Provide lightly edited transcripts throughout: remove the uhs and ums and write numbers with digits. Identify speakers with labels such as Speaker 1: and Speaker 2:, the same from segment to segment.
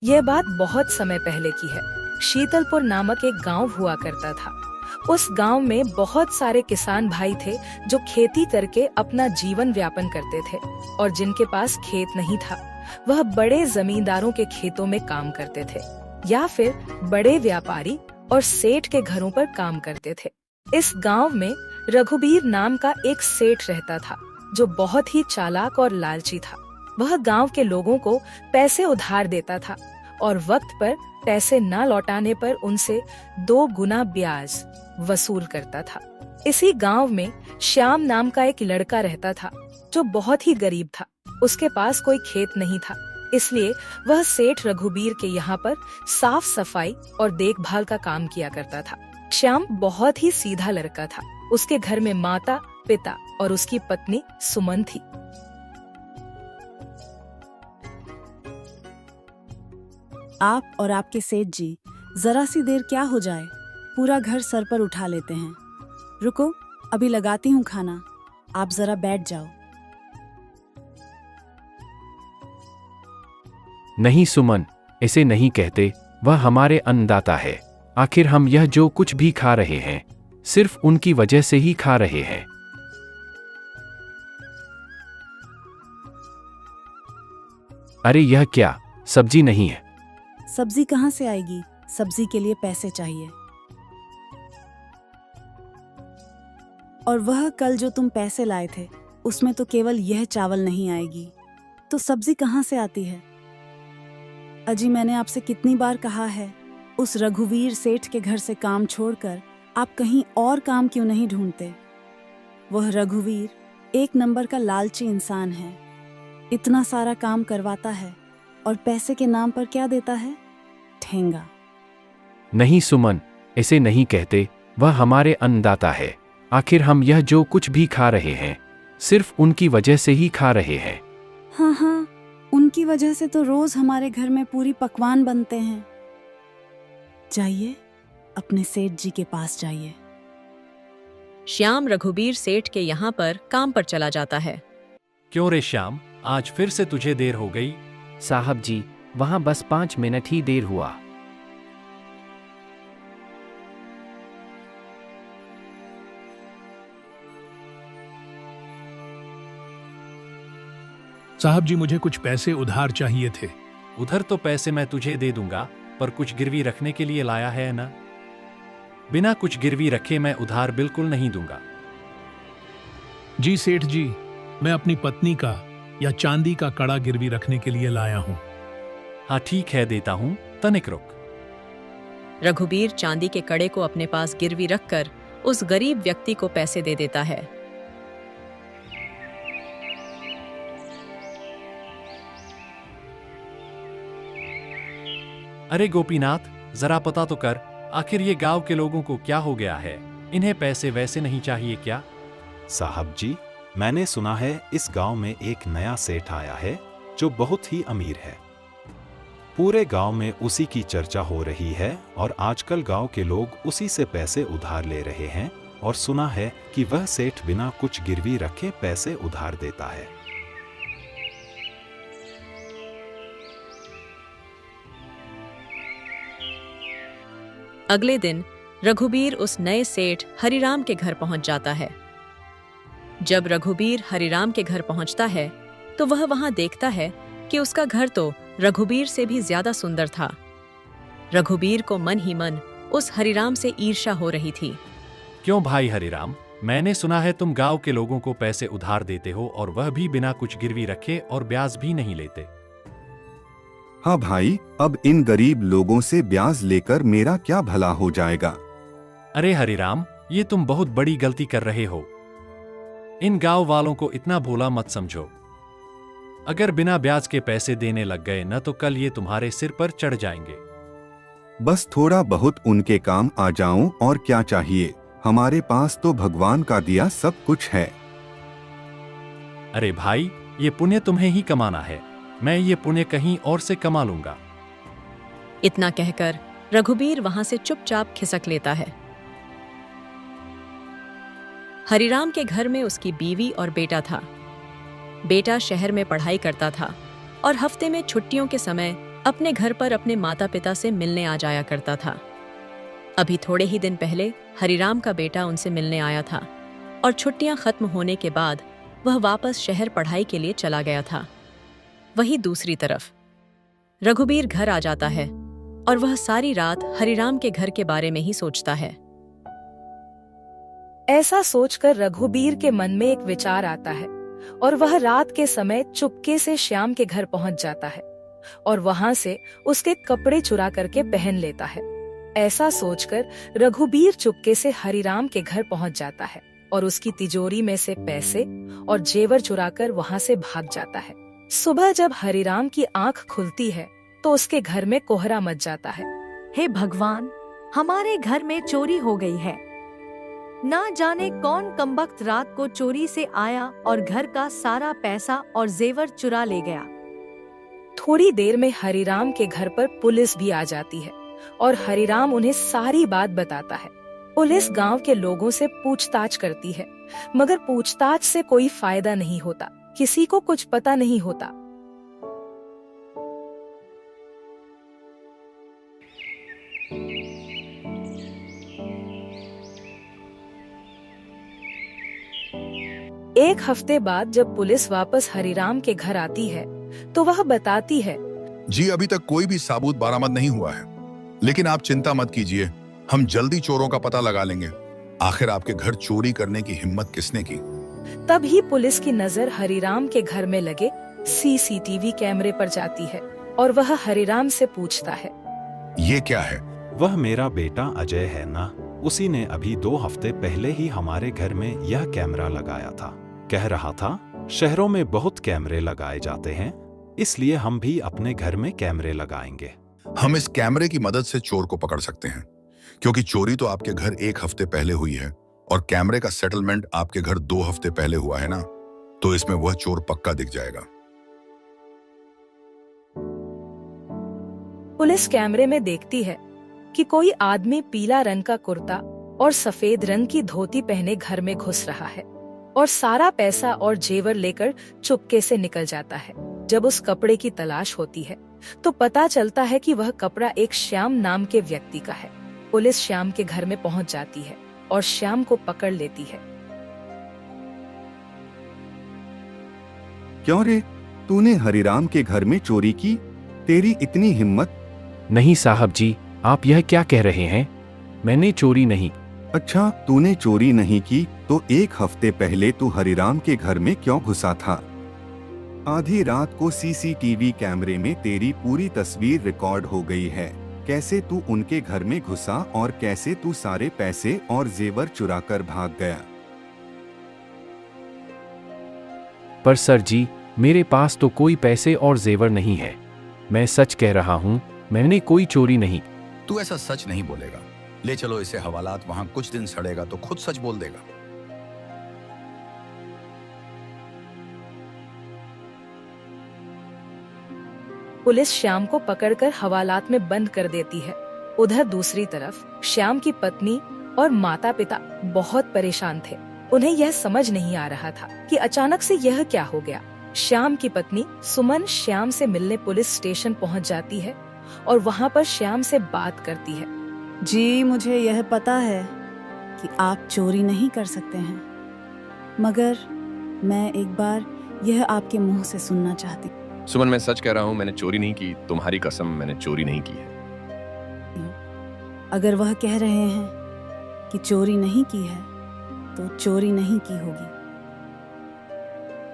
Speaker 1: यह बात बहुत समय पहले की है। शीतलपुर नामक एक गांव हुआ करता था। उस गांव में बहुत सारे किसान भाई थे जो खेती करके अपना जीवन व्यापन करते थे और जिनके पास खेत नहीं था वह बड़े जमींदारों के खेतों में काम करते थे या फिर बड़े व्यापारी और सेठ के घरों पर काम करते थे। इस गांव में रघुबीर नाम का एक सेठ रहता था जो बहुत ही चालाक और लालची था। वह गांव के लोगों को पैसे उधार देता था और वक्त पर पैसे न लौटाने पर उनसे 2 गुना ब्याज वसूल करता था। इसी गांव में श्याम नाम का एक लड़का रहता था जो बहुत ही गरीब था। उसके पास कोई खेत नहीं था, इसलिए वह सेठ रघुबीर के यहाँ पर साफ सफाई और देखभाल का काम किया करता था। श्याम बहुत ही सीधा लड़का था। उसके घर में माता, पिता और उसकी पत्नी सुमन थी।
Speaker 2: आप और आपके सेठ जी जरा सी देर क्या हो जाए, पूरा घर सर पर उठा लेते हैं। रुको, अभी लगाती हूँ खाना, आप जरा बैठ जाओ।
Speaker 3: नहीं सुमन, इसे नहीं कहते, वह हमारे अन्नदाता है। आखिर हम यह जो कुछ भी खा रहे हैं सिर्फ उनकी वजह से ही खा रहे हैं। अरे यह क्या, सब्जी नहीं है?
Speaker 2: सब्जी कहाँ से आएगी? सब्जी के लिए पैसे चाहिए। और वह कल जो तुम पैसे लाए थे उसमें तो केवल यह चावल नहीं आएगी, तो सब्जी कहाँ से आती है? अजी, मैंने आपसे कितनी बार कहा है, उस रघुवीर सेठ के घर से काम छोड़कर आप कहीं और काम क्यों नहीं ढूंढते? वह रघुवीर एक नंबर का लालची इंसान है। इतना सारा काम करवाता है और पैसे के नाम पर क्या देता है? ठेंगा।
Speaker 3: नहीं सुमन, इसे नहीं कहते, वह हमारे अन्नदाता है। आखिर हम यह जो कुछ भी खा रहे हैं सिर्फ उनकी वजह से ही खा रहे हैं।
Speaker 2: हाँ, उनकी वजह से तो रोज हमारे घर में पूरी पकवान बनते हैं। जाइए, अपने सेठ जी के पास जाइए।
Speaker 4: श्याम रघुबीर सेठ के यहाँ पर काम पर चला जाता है।
Speaker 5: क्यों रे श्याम, आज फिर से तुझे देर हो गई?
Speaker 3: साहब जी, वहाँ बस 5 मिनट ही देर हुआ।
Speaker 6: साहब जी, मुझे कुछ पैसे उधार चाहिए थे।
Speaker 5: उधर तो पैसे मैं तुझे दे दूंगा, पर कुछ गिरवी रखने के लिए लाया है ना? बिना कुछ गिरवी रखे मैं उधार बिल्कुल नहीं दूंगा।
Speaker 6: जी सेठ जी, मैं अपनी पत्नी का या चांदी का कड़ा गिरवी रखने के लिए लाया हूँ।
Speaker 5: हाँ ठीक है, देता हूँ, तनिक रुक।
Speaker 4: रघुबीर चांदी के कड़े को अपने पास गिरवी रखकर उस गरीब व्यक्ति को पैसे दे देता है।
Speaker 5: अरे गोपीनाथ, जरा पता तो कर, आखिर ये गांव के लोगों को क्या हो गया है? इन्हें पैसे वैसे नहीं चाहिए क्या?
Speaker 7: साहब जी, मैंने सुना है इस गांव में एक नया सेठ आया है जो बहुत ही अमीर है। पूरे गांव में उसी की चर्चा हो रही है और आजकल गांव के लोग उसी से पैसे उधार ले रहे हैं और सुना है कि वह सेठ बिना कुछ गिरवी रखे पैसे उधार देता है।
Speaker 4: अगले दिन रघुबीर उस नए सेठ हरिराम के घर पहुंच जाता है। जब रघुबीर हरिराम के घर पहुंचता है तो वह वहां देखता है कि उसका घर तो रघुबीर से भी ज्यादा सुंदर था। रघुबीर को मन ही मन उस हरिराम से ईर्ष्या हो रही थी।
Speaker 5: क्यों भाई हरिराम, मैंने सुना है तुम गांव के लोगों को पैसे उधार देते हो और वह भी बिना कुछ गिरवी रखे और ब्याज भी नहीं लेते।
Speaker 8: हाँ भाई, अब इन गरीब लोगों से ब्याज लेकर मेरा क्या भला हो जाएगा?
Speaker 5: अरे हरिराम, ये तुम बहुत बड़ी गलती कर रहे हो। इन गांव वालों को इतना भोला मत समझो। अगर बिना ब्याज के पैसे देने लग गए न तो कल ये तुम्हारे सिर पर चढ़ जाएंगे।
Speaker 8: बस थोड़ा बहुत उनके काम आ जाऊं और क्या चाहिए, हमारे पास तो भगवान का दिया सब कुछ है।
Speaker 5: अरे भाई, ये पुण्य तुम्हें ही कमाना है, मैं ये पुण्य कहीं और से कमा लूंगा।
Speaker 4: इतना कहकर रघुबीर वहां से चुपचाप खिसक लेता है। हरिराम के घर में उसकी बीवी और बेटा था। बेटा शहर में पढ़ाई करता था और हफ्ते में छुट्टियों के समय अपने घर पर अपने माता पिता से मिलने आ जाया करता था। अभी थोड़े ही दिन पहले हरिराम का बेटा उनसे मिलने आया था और छुट्टियां खत्म होने के बाद वह वापस शहर पढ़ाई के लिए चला गया था। वहीं दूसरी तरफ रघुबीर घर आ जाता है और वह सारी रात हरिराम के घर के बारे में ही सोचता है।
Speaker 1: ऐसा सोचकर रघुबीर के मन में एक विचार आता है और वह रात के समय चुपके से श्याम के घर पहुंच जाता है और वहां से उसके कपड़े चुरा करके पहन लेता है। ऐसा सोचकर रघुबीर चुपके से हरिराम के घर पहुंच जाता है और उसकी तिजोरी में से पैसे और जेवर चुराकर वहां से भाग जाता है। सुबह जब हरिराम की आंख खुलती है तो उसके घर में कोहरा मच जाता है।
Speaker 9: हे भगवान, हमारे घर में चोरी हो गई है। ना जाने कौन कमबख्त रात को चोरी से आया और घर का सारा पैसा और जेवर चुरा ले गया।
Speaker 1: थोड़ी देर में हरिराम के घर पर पुलिस भी आ जाती है और हरिराम उन्हें सारी बात बताता है। पुलिस गांव के लोगों से पूछताछ करती है, मगर पूछताछ से कोई फायदा नहीं होता। किसी को कुछ पता नहीं होता। एक हफ्ते बाद जब पुलिस वापस हरिराम के घर आती है तो वह बताती है,
Speaker 10: जी अभी तक कोई भी साबूत बरामद नहीं हुआ है, लेकिन आप चिंता मत कीजिए, हम जल्दी चोरों का पता लगा लेंगे। आखिर आपके घर चोरी करने की हिम्मत किसने की?
Speaker 1: तभी पुलिस की नजर हरिराम के घर में लगे सीसीटीवी कैमरे पर जाती है और वह हरिराम से पूछता है,
Speaker 10: ये क्या है?
Speaker 7: वह मेरा बेटा अजय है ना, उसी ने अभी 2 हफ्ते पहले ही हमारे घर में यह कैमरा लगाया था। कह रहा था शहरों में बहुत कैमरे लगाए जाते हैं, इसलिए हम भी अपने घर में कैमरे लगाएंगे।
Speaker 10: हम इस कैमरे की मदद से चोर को पकड़ सकते हैं, क्योंकि चोरी तो आपके घर 1 हफ्ते पहले हुई है और कैमरे का सेटलमेंट आपके घर 2 हफ्ते पहले हुआ है ना, तो इसमें वह चोर पक्का दिख जाएगा।
Speaker 1: पुलिस कैमरे में देखती है कि कोई आदमी पीला रंग का कुर्ता और सफेद रंग की धोती पहने घर में घुस रहा है और सारा पैसा और जेवर लेकर चुपके से निकल जाता है। जब उस कपड़े की तलाश होती है तो पता चलता है कि वह कपड़ा एक श्याम नाम के व्यक्ति का है। पुलिस श्याम के घर में पहुंच जाती है और श्याम को पकड़ लेती है।
Speaker 8: क्यों रे, तूने हरिराम के घर में चोरी की? तेरी इतनी हिम्मत?
Speaker 3: नहीं साहब जी, आप यह क्या कह रहे हैं? मैंने चोरी नहीं।
Speaker 8: अच्छा, तूने चोरी नहीं की तो 1 हफ्ते पहले तू हरिराम के घर में क्यों घुसा था? आधी रात को सीसीटीवी कैमरे में तेरी पूरी तस्वीर रिकॉर्ड हो गई है। कैसे तू उनके घर में घुसा और कैसे तू सारे पैसे और जेवर चुराकर भाग गया।
Speaker 3: पर सर जी, मेरे पास तो कोई पैसे और जेवर नहीं है। मैं सच कह रहा हूँ, मैंने कोई चोरी नहीं।
Speaker 10: तू ऐसा सच नहीं बोलेगा। ले चलो इसे हवालात, वहां कुछ दिन सड़ेगा तो खुद सच बोल देगा।
Speaker 1: पुलिस श्याम को पकड़कर हवालात में बंद कर देती है। उधर दूसरी तरफ श्याम की पत्नी और माता पिता बहुत परेशान थे। उन्हें यह समझ नहीं आ रहा था कि अचानक से यह क्या हो गया। श्याम की पत्नी सुमन श्याम से मिलने पुलिस स्टेशन पहुंच जाती है और वहां पर श्याम से बात करती है।
Speaker 2: जी, मुझे यह पता है कि आप चोरी नहीं कर सकते हैं, मगर मैं एक बार यह आपके मुंह से सुनना चाहती।
Speaker 11: सुमन, मैं सच कह रहा हूँ, मैंने चोरी नहीं की। तुम्हारी कसम, मैंने चोरी नहीं की है।
Speaker 2: अगर वह कह रहे हैं कि चोरी नहीं की है तो चोरी नहीं की होगी,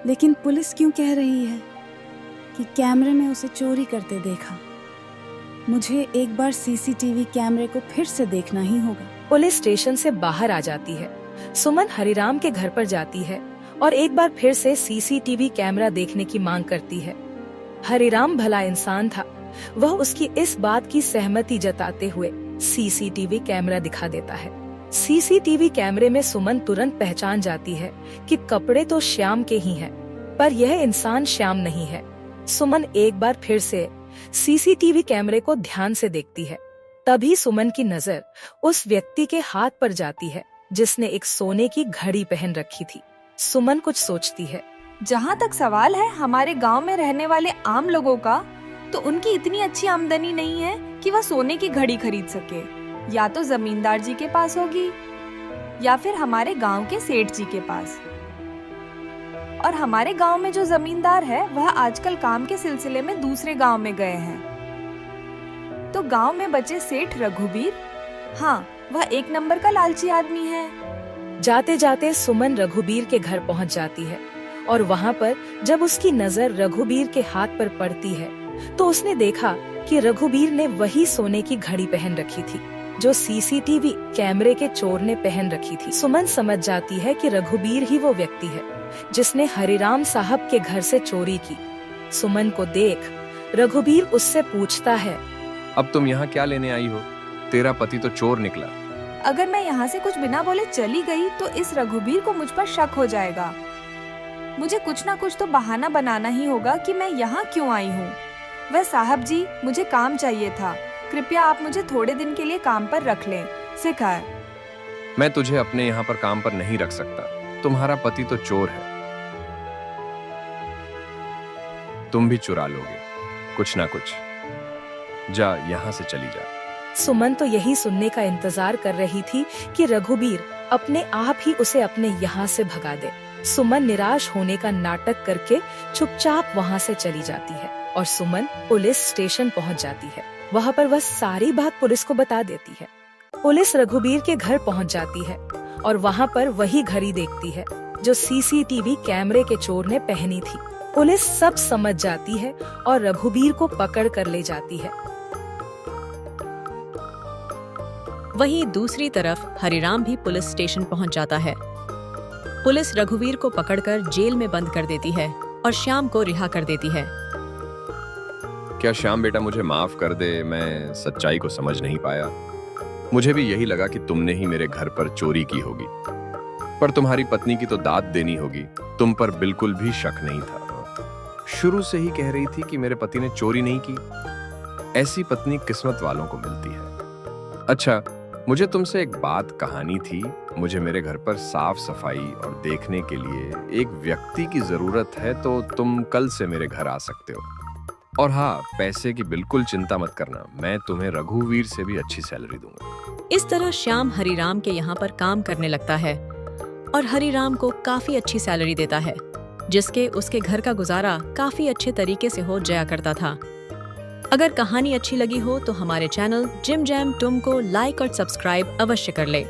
Speaker 2: लेकिन पुलिस क्यों कह रही है कि कैमरे में उसे चोरी करते देखा? मुझे एक बार सीसीटीवी कैमरे को फिर से देखना ही होगा।
Speaker 1: पुलिस स्टेशन से बाहर आ जाती है। सुमन हरिराम के घर पर जाती है और एक बार फिर से सीसीटीवी कैमरा देखने की मांग करती है। हरिराम भला इंसान था, वह उसकी इस बात की सहमति जताते हुए सीसीटीवी कैमरा दिखा देता है। सीसीटीवी कैमरे में सुमन तुरंत पहचान जाती है कि कपड़े तो श्याम के ही हैं, पर यह इंसान श्याम नहीं है। सुमन एक बार फिर से सीसीटीवी कैमरे को ध्यान से देखती है। तभी सुमन की नजर उस व्यक्ति के हाथ पर जाती है जिसने एक सोने की घड़ी पहन रखी थी। सुमन कुछ सोचती है।
Speaker 9: जहाँ तक सवाल है हमारे गांव में रहने वाले आम लोगों का,
Speaker 12: तो उनकी इतनी अच्छी आमदनी नहीं है कि वह सोने की घड़ी खरीद सके। या तो जमींदार जी के पास होगी या फिर हमारे गांव के सेठ जी के पास। और हमारे गांव में जो जमींदार है वह आजकल काम के सिलसिले में दूसरे गांव में गए हैं। तो गांव में बचे सेठ रघुबीर, हाँ, वह एक नंबर का लालची आदमी है।
Speaker 1: जाते जाते सुमन रघुबीर के घर पहुंच जाती है और वहां पर जब उसकी नजर रघुबीर के हाथ पर पड़ती है तो उसने देखा कि रघुबीर ने वही सोने की घड़ी पहन रखी थी जो सीसीटीवी कैमरे के चोर ने पहन रखी थी। सुमन समझ जाती है कि रघुबीर ही वो व्यक्ति है जिसने हरिराम साहब के घर से चोरी की। सुमन को देख रघुबीर उससे पूछता है,
Speaker 11: अब तुम यहाँ क्या लेने आई हो? तेरा पति तो चोर निकला।
Speaker 12: अगर मैं यहाँ से कुछ बिना बोले चली गई तो इस रघुबीर को मुझ पर शक हो जाएगा। मुझे कुछ ना कुछ तो बहाना बनाना ही होगा कि मैं यहाँ क्यों आई हूँ। वह साहब जी, मुझे काम चाहिए था, कृपया आप मुझे थोड़े दिन के लिए काम पर रख लें। सिखाए।
Speaker 11: मैं तुझे अपने यहाँ पर काम पर नहीं रख सकता। तुम्हारा पति तो चोर है, तुम भी चुरा लोगे कुछ ना कुछ। जा, यहाँ से चली जा।
Speaker 1: सुमन तो यही सुनने का इंतजार कर रही थी कि रघुबीर अपने आप ही उसे अपने यहाँ से भगा दे। सुमन निराश होने का नाटक करके चुपचाप वहाँ से चली जाती है और सुमन पुलिस स्टेशन पहुँच जाती है। वहाँ पर वह सारी बात पुलिस को बता देती है। पुलिस रघुबीर के घर पहुँच जाती है और वहाँ पर वही घड़ी देखती है जो सीसीटीवी कैमरे के चोर ने पहनी थी। पुलिस सब समझ जाती है और रघुबीर को पकड़ कर ले जाती है।
Speaker 4: वहीं दूसरी तरफ हरिराम भी पुलिस स्टेशन पहुंच जाता है। पुलिस रघुवीर को पकड़कर जेल में बंद कर देती है और श्याम को रिहा कर देती है।
Speaker 11: क्या श्याम बेटा मुझे माफ कर दे, मैं सच्चाई को समझ नहीं पाया। मुझे भी यही लगा कि तुमने ही मेरे घर पर चोरी की होगी, पर तुम्हारी पत्नी की तो दाद देनी होगी। तुम पर बिल्कुल भी शक नहीं था। शुरू से ही कह रही थी कि मेरे पति ने चोरी नहीं की। ऐसी पत्नी किस्मत वालों को मिलती है। अच्छा, मुझे तुमसे एक बात कहानी थी। मुझे मेरे घर पर साफ सफाई और देखने के लिए एक व्यक्ति की जरूरत है, तो तुम कल से मेरे घर आ सकते हो। और हाँ, पैसे की बिल्कुल चिंता मत करना, मैं तुम्हें रघुवीर से भी अच्छी सैलरी दूंगा।
Speaker 4: इस तरह श्याम हरिराम के यहाँ पर काम करने लगता है और हरिराम को काफी अच्छी सैलरी देता है, जिसके उसके घर का गुजारा काफी अच्छे तरीके से हो जाया करता था। अगर कहानी अच्छी लगी हो तो हमारे चैनल जिम जैम टुम को लाइक और सब्सक्राइब अवश्य कर ले।